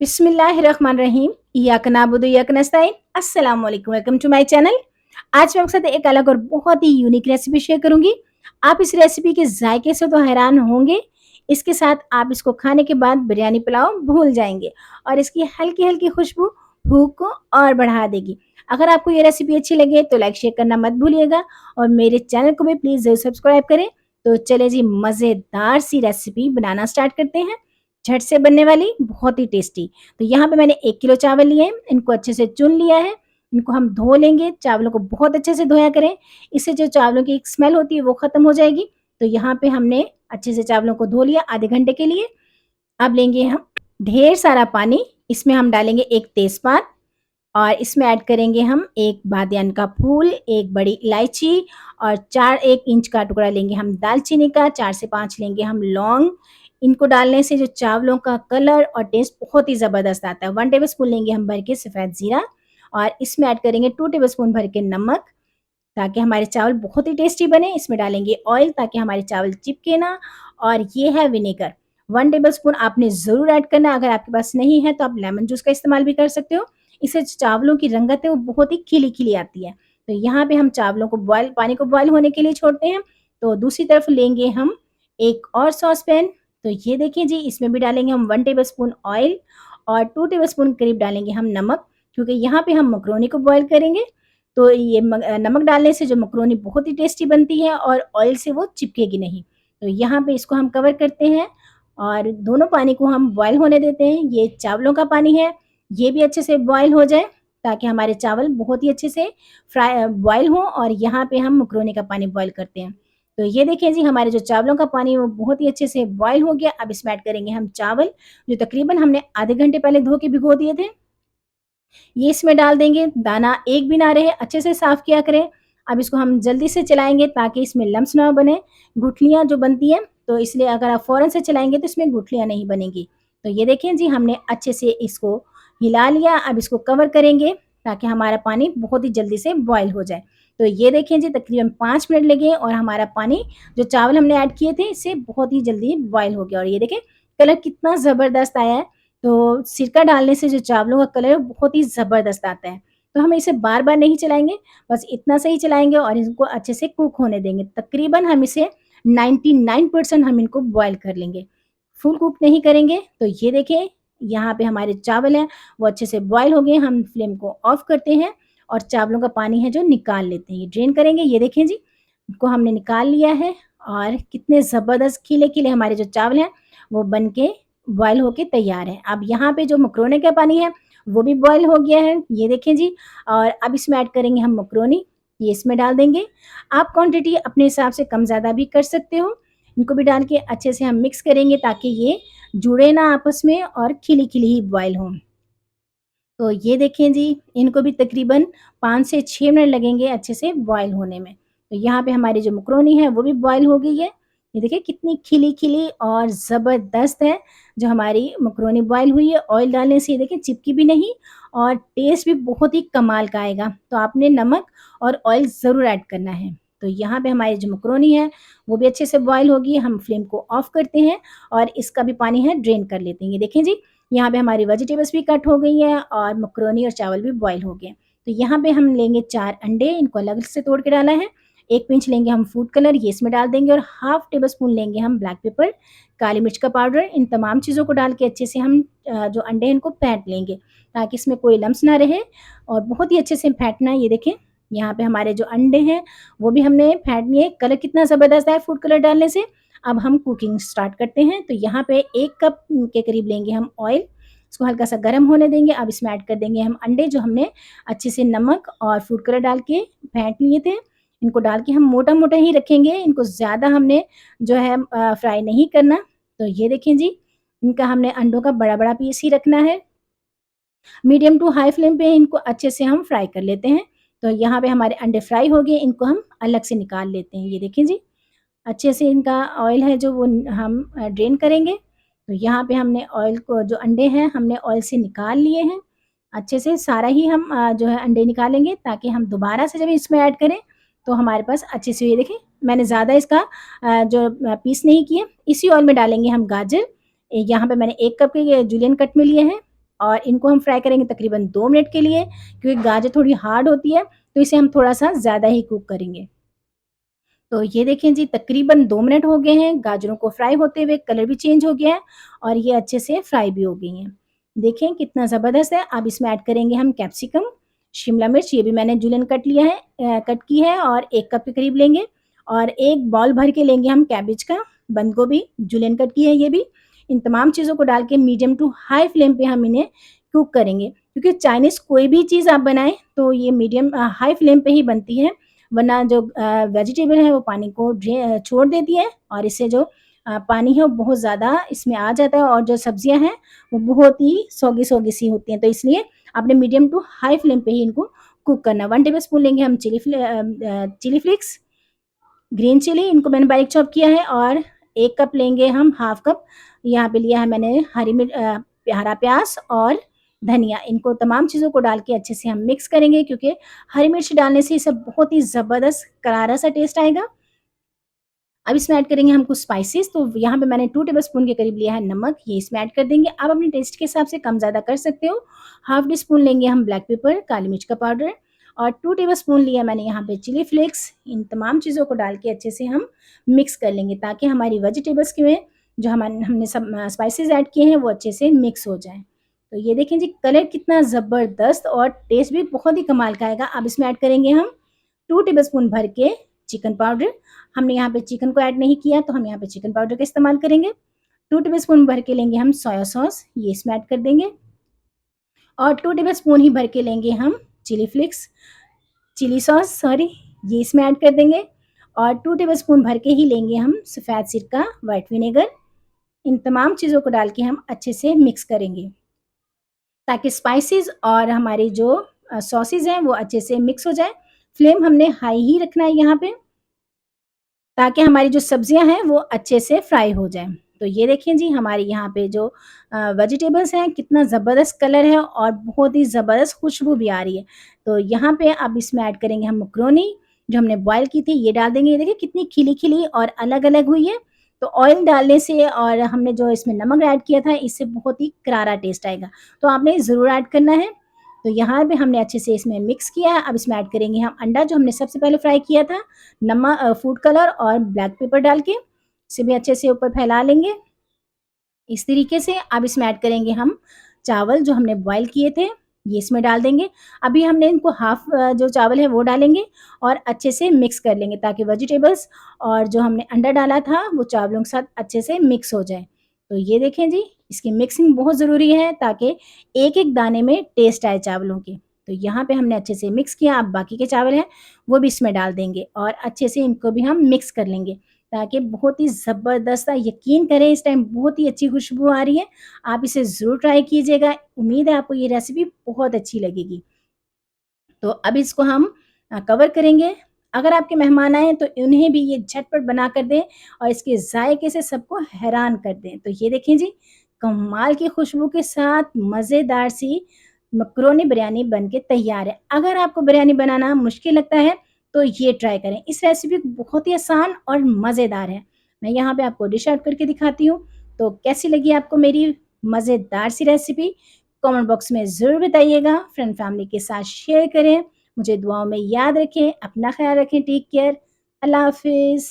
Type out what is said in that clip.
बिस्मिल्लाहिर्रहमानिर्रहीम। इय्याक नअबुदु व इय्याक नस्तईन। अस्सलाम वालेकुम, वेलकम टू माय चैनल। आज मैं आपके साथ एक अलग और बहुत ही यूनिक रेसिपी शेयर करूँगी। आप इस रेसिपी के ज़ायके से तो हैरान होंगे, इसके साथ आप इसको खाने के बाद बिरयानी पुलाव भूल जाएँगे और इसकी हल्की-हल्की खुशबू भूख को और बढ़ा देगी। अगर आपको ये रेसिपी अच्छी लगे तो लाइक शेयर करना मत भूलिएगा और मेरे चैनल को भी प्लीज़ ज़रूर सब्सक्राइब करें। तो चलिए जी, मज़ेदार सी रेसिपी बनाना स्टार्ट करते हैं। झट से बनने वाली, बहुत ही टेस्टी। तो यहाँ पे मैंने 1 किलो चावल लिए हैं, इनको अच्छे से चुन लिया है, इनको हम धो लेंगे, चावलों को बहुत अच्छे से धोया करें, इससे जो चावलों की एक स्मेल होती है वो ख़त्म हो जाएगी। तो यहाँ पे हमने अच्छे से चावलों को धो लिया आधे घंटे के लिए। अब लेंगे हम ढेर सारा पानी, इसमें हम डालेंगे 1 तेज़पात और इसमें ऐड करेंगे हम 1 बादियान का फूल, 1 बड़ी इलायची और 4 1 इंच का टुकड़ा लेंगे हम दालचीनी का, 4 से 5 लेंगे हम लौंग। इनको डालने से जो चावलों का कलर और टेस्ट बहुत ही ज़बरदस्त आता है। 1 टेबलस्पून लेंगे हम भर के सफ़ेद ज़ीरा और इसमें ऐड करेंगे 2 टेबलस्पून भर के नमक, ताकि हमारे चावल बहुत ही टेस्टी बने। इसमें डालेंगे ऑयल ताकि हमारे चावल चिपके ना और ये है विनेगर, 1 टेबलस्पून आपने ज़रूर ऐड करना है। अगर आपके पास नहीं है तो आप लेमन जूस का इस्तेमाल भी कर सकते हो। इससे चावलों की रंगत है वो बहुत ही खिली-खिली आती है। तो यहाँ पे हम चावलों को पानी को बॉयल होने के लिए छोड़ते हैं। तो दूसरी तरफ लेंगे हम एक और सॉस पैन। तो ये देखिए जी, इसमें भी डालेंगे हम 1 टेबलस्पून ऑयल और 2 टेबलस्पून करीब डालेंगे हम नमक, क्योंकि यहाँ पे हम मकरोनी को बॉयल करेंगे। तो ये नमक डालने से जो मकरोनी बहुत ही टेस्टी बनती है और ऑयल से वो चिपकेगी नहीं। तो यहाँ पे इसको हम कवर करते हैं और दोनों पानी को हम बॉयल होने देते हैं। ये चावलों का पानी है, ये भी अच्छे से बॉयल हो जाए ताकि हमारे चावल बहुत ही अच्छे से बॉयल हों और यहाँ पे हम मकरोनी का पानी बॉयल करते हैं। तो ये देखिए जी, हमारे जो चावलों का पानी है वो बहुत ही अच्छे से बॉयल हो गया। अब इसमें ऐड करेंगे हम चावल, जो तकरीबन हमने आधे घंटे पहले धो के भिगो दिए थे। ये इसमें डाल देंगे, दाना एक भी ना रहे, अच्छे से साफ़ किया करें। अब इसको हम जल्दी से चलाएँगे ताकि इसमें लम्स ना बने, गुठलियाँ जो बनती हैं, तो इसलिए अगर आप फ़ौरन से चलाएँगे तो इसमें गुठलियाँ नहीं बनेंगी। तो ये देखें जी, हमने अच्छे से इसको हिला लिया, अब इसको कवर करेंगे ताकि हमारा पानी बहुत ही जल्दी से बॉयल हो जाए। तो ये देखें जी, तकरीबन 5 मिनट लगे और हमारा पानी, जो चावल हमने ऐड किए थे, इससे बहुत ही जल्दी बॉयल हो गया और ये देखें कलर कितना ज़बरदस्त आया है। तो सिरका डालने से जो चावलों का कलर है बहुत ही ज़बरदस्त आता है। तो हम इसे बार-बार नहीं चलाएँगे, बस इतना सा ही चलाएँगे और इनको अच्छे से कुक होने देंगे। तकरीबन हम इसे 99% हम इनको बॉयल कर लेंगे, फुल कुक नहीं करेंगे। तो ये देखें, यहाँ पे हमारे चावल हैं वो अच्छे से बॉयल हो गए। हम फ्लेम को ऑफ करते हैं और चावलों का पानी है जो निकाल लेते हैं, ये ड्रेन करेंगे। ये देखें जी, इनको हमने निकाल लिया है और कितने ज़बरदस्त खिले-खिले हमारे जो चावल हैं वो बन के बॉयल होके तैयार है। अब यहाँ पे जो मकरोनी का पानी है वो भी बॉयल हो गया है, ये देखें जी। और अब इसमें ऐड करेंगे हम मकरोनी, ये इसमें डाल देंगे। आप क्वांटिटी अपने हिसाब से कम ज़्यादा भी कर सकते हो। इनको भी डाल के अच्छे से हम मिक्स करेंगे ताकि ये जुड़े ना आपस में और खिली-खिली ही बॉयल हों। तो ये देखें जी, इनको भी तकरीबन 5 से 6 मिनट लगेंगे अच्छे से बॉयल होने में। तो यहाँ पे हमारी जो मकरोनी है वो भी बॉयल हो गई है। ये देखिए कितनी खिली-खिली और ज़बरदस्त है जो हमारी मकरोनी बॉयल हुई है। ऑयल डालने से ये देखिए चिपकी भी नहीं और टेस्ट भी बहुत ही कमाल का आएगा। तो आपने नमक और ऑयल ज़रूर ऐड करना है। तो यहाँ पे हमारी जो मकरोनी है वो भी अच्छे से बॉयल होगी। हम फ्लेम को ऑफ करते हैं और इसका भी पानी है ड्रेन कर लेते हैं। ये देखें जी, यहाँ पे हमारी वेजिटेबल्स भी कट हो गई हैं और मकरोनी और चावल भी बॉयल हो गए। तो यहाँ पे हम लेंगे 4 अंडे, इनको अलग से तोड़ के डाला है। 1 पिंच लेंगे हम फूड कलर, ये इसमें डाल देंगे और हाफ टेबल स्पून लेंगे हम ब्लैक पेपर, काली मिर्च का पाउडर। इन तमाम चीज़ों को डाल के अच्छे से हम जो अंडे हैं इनको फेंट लेंगे ताकि इसमें कोई लम्स ना रहे और बहुत ही अच्छे से फेंटना है। ये देखें, यहाँ पे हमारे जो अंडे हैं वो भी हमने फेंट लिए। कलर कितना ज़बरदस्त है फूड कलर डालने से। अब हम कुकिंग स्टार्ट करते हैं। तो यहाँ पे 1 कप के करीब लेंगे हम ऑयल, इसको हल्का-सा गरम होने देंगे। अब इसमें ऐड कर देंगे हम अंडे जो हमने अच्छे से नमक और फूड कलर डाल के फेंट लिए थे। इनको डाल के हम मोटा-मोटा ही रखेंगे, इनको ज़्यादा हमने जो है फ्राई नहीं करना। तो ये देखें जी, इनका हमने अंडों का बड़ा-बड़ा पीस ही रखना है। मीडियम टू हाई फ्लेम पे इनको अच्छे से हम फ्राई कर लेते हैं। तो यहाँ पे हमारे अंडे फ्राई हो गए, इनको हम अलग से निकाल लेते हैं। ये देखें जी, अच्छे से इनका ऑयल है जो वो हम ड्रेन करेंगे। तो यहाँ पे हमने ऑयल को, जो अंडे हैं हमने ऑयल से निकाल लिए हैं। अच्छे से सारा ही हम जो है अंडे निकालेंगे ताकि हम दोबारा से जब इसमें ऐड करें तो हमारे पास अच्छे से, ये देखें मैंने ज़्यादा इसका जो पीस नहीं किए। इसी ऑयल में डालेंगे हम गाजर। यहाँ पे मैंने 1 कप के ये जूलियन कट में लिए हैं। और इनको हम फ्राई करेंगे तकरीबन 2 मिनट के लिए, क्योंकि गाजर थोड़ी हार्ड होती है, तो इसे हम थोड़ा-सा ज़्यादा ही कुक करेंगे। तो ये देखें जी, तकरीबन 2 मिनट हो गए हैं, गाजरों को फ्राई होते हुए, कलर भी चेंज हो गया है और ये अच्छे से फ्राई भी हो गई हैं। देखें कितना ज़बरदस्त है। अब इसमें ऐड करेंगे हम कैप्सिकम, शिमला मिर्च, ये भी मैंने जूलियन कट लिया है, कट की है और 1 कप के करीब लेंगे और 1 बाउल भर के लेंगे हम कैबेज का, बंद गोभी, जूलियन कट की है ये भी। इन तमाम चीज़ों को डाल के मीडियम टू हाई फ्लेम पे हम इन्हें कुक करेंगे, क्योंकि चाइनीज़ कोई भी चीज़ आप बनाएँ तो ये मीडियम हाई फ्लेम पे ही बनती है, वरना जो वेजिटेबल है वो पानी को छोड़ देती है और इससे जो पानी है वो बहुत ज़्यादा इसमें आ जाता है और जो सब्जियां हैं वो बहुत ही सौगी-सौगी सी होती हैं। तो इसलिए आपने मीडियम टू हाई फ्लेम पे ही इनको कुक करना है। 1 टेबलस्पून लेंगे हम चिली फ्लेक्स, ग्रीन चिली, इनको मैंने बारीक चॉप किया है और 1 कप लेंगे हम, हाफ कप यहाँ पे लिया है मैंने हरा प्याज़ और धनिया। इनको तमाम चीज़ों को डाल के अच्छे से हम मिक्स करेंगे, क्योंकि हरी मिर्च डालने से इसे बहुत ही ज़बरदस्त करारा सा टेस्ट आएगा। अब इसमें ऐड करेंगे हम कुछ स्पाइसेस, तो यहाँ पे मैंने 2 टेबलस्पून के करीब लिया है नमक, ये इसमें ऐड कर देंगे। आप अपने टेस्ट के हिसाब से कम-ज़्यादा कर सकते हो। हाफ टी स्पून लेंगे हम ब्लैक पेपर, काली मिर्च का पाउडर और 2 टेबलस्पून लिया मैंने यहाँ पे चिली फ्लेक्स। इन तमाम चीज़ों को डाल के अच्छे से हम मिक्स कर लेंगे, ताकि हमारी वेजिटेबल्स के में जो हमने सब स्पाइसेस ऐड किए हैं वो अच्छे से मिक्स हो जाएँ। तो ये देखें जी, कलर कितना ज़बरदस्त और टेस्ट भी बहुत ही कमाल का आएगा। अब इसमें ऐड करेंगे हम 2 टेबलस्पून भर के चिकन पाउडर। हमने यहाँ पे चिकन को ऐड नहीं किया, तो हम यहाँ पे चिकन पाउडर का इस्तेमाल करेंगे। 2 टेबलस्पून भर के लेंगे हम सोया सॉस, ये इसमें ऐड कर देंगे और 2 टेबलस्पून ही भर के लेंगे हम चिली सॉस सॉरी, ये इसमें ऐड कर देंगे और 2 टेबलस्पून भर के ही लेंगे हम सफ़ेद सिरका, व्हाइट विनेगर। इन तमाम चीज़ों को डाल के हम अच्छे से मिक्स करेंगे, ताकि स्पाइसेस और हमारे जो सॉसेज़ हैं वो अच्छे से मिक्स हो जाए। फ्लेम हमने हाई ही रखना है यहाँ पे, ताकि हमारी जो सब्जियां हैं वो अच्छे से फ्राई हो जाएँ। तो ये देखिए जी, हमारे यहाँ पे जो वेजिटेबल्स हैं, कितना ज़बरदस्त कलर है और बहुत ही ज़बरदस्त खुशबू भी आ रही है। तो यहाँ पे अब इसमें ऐड करेंगे हम मैकरोनी, जो हमने बॉयल की थी, ये डाल देंगे। ये देखिए कितनी खिली-खिली और अलग-अलग हुई है। तो ऑयल डालने से और हमने जो इसमें नमक ऐड किया था, इससे बहुत ही करारा टेस्ट आएगा। तो आपने ज़रूर ऐड करना है। तो यहाँ पे हमने अच्छे से इसमें मिक्स किया है। अब इसमें ऐड करेंगे हम अंडा, जो हमने सबसे पहले फ्राई किया था। फूड कलर और ब्लैक पेपर डाल के इसे भी अच्छे से ऊपर फैला लेंगे इस तरीके से। अब इसमें ऐड करेंगे हम चावल जो हमने बॉयल किए थे, ये इसमें डाल देंगे। अभी हमने इनको हाफ जो चावल है वो डालेंगे और अच्छे से मिक्स कर लेंगे, ताकि वेजिटेबल्स और जो हमने अंडा डाला था वो चावलों के साथ अच्छे से मिक्स हो जाए। तो ये देखें जी, इसकी मिक्सिंग बहुत ज़रूरी है, ताकि एक-एक दाने में टेस्ट आए चावलों के। तो यहाँ पे हमने अच्छे से मिक्स किया। अब बाकी के चावल हैं वो भी इसमें डाल देंगे और अच्छे से इनको भी हम मिक्स कर लेंगे, ताकि बहुत ही ज़बरदस्त, यकीन करें इस टाइम बहुत ही अच्छी खुशबू आ रही है। आप इसे ज़रूर ट्राई कीजिएगा। उम्मीद है आपको ये रेसिपी बहुत अच्छी लगेगी। तो अब इसको हम कवर करेंगे। अगर आपके मेहमान आएँ तो उन्हें भी ये झटपट बना कर दें और इसके ज़ायके से सबको हैरान कर दें। तो ये देखें जी, कमाल की खुशबू के साथ मज़ेदार सी मकरोनी बिरयानी बन के तैयार है। अगर आपको बिरयानी बनाना मुश्किल लगता है तो ये ट्राई करें। इस रेसिपी बहुत ही आसान और मज़ेदार है। मैं यहाँ पे आपको डिश आउट करके दिखाती हूँ। तो कैसी लगी आपको मेरी मज़ेदार सी रेसिपी? कमेंट बॉक्स में ज़रूर बताइएगा। फ्रेंड फैमिली के साथ शेयर करें। मुझे दुआओं में याद रखें। अपना ख़्याल रखें। Take care. अल्लाह हाफ़िज़।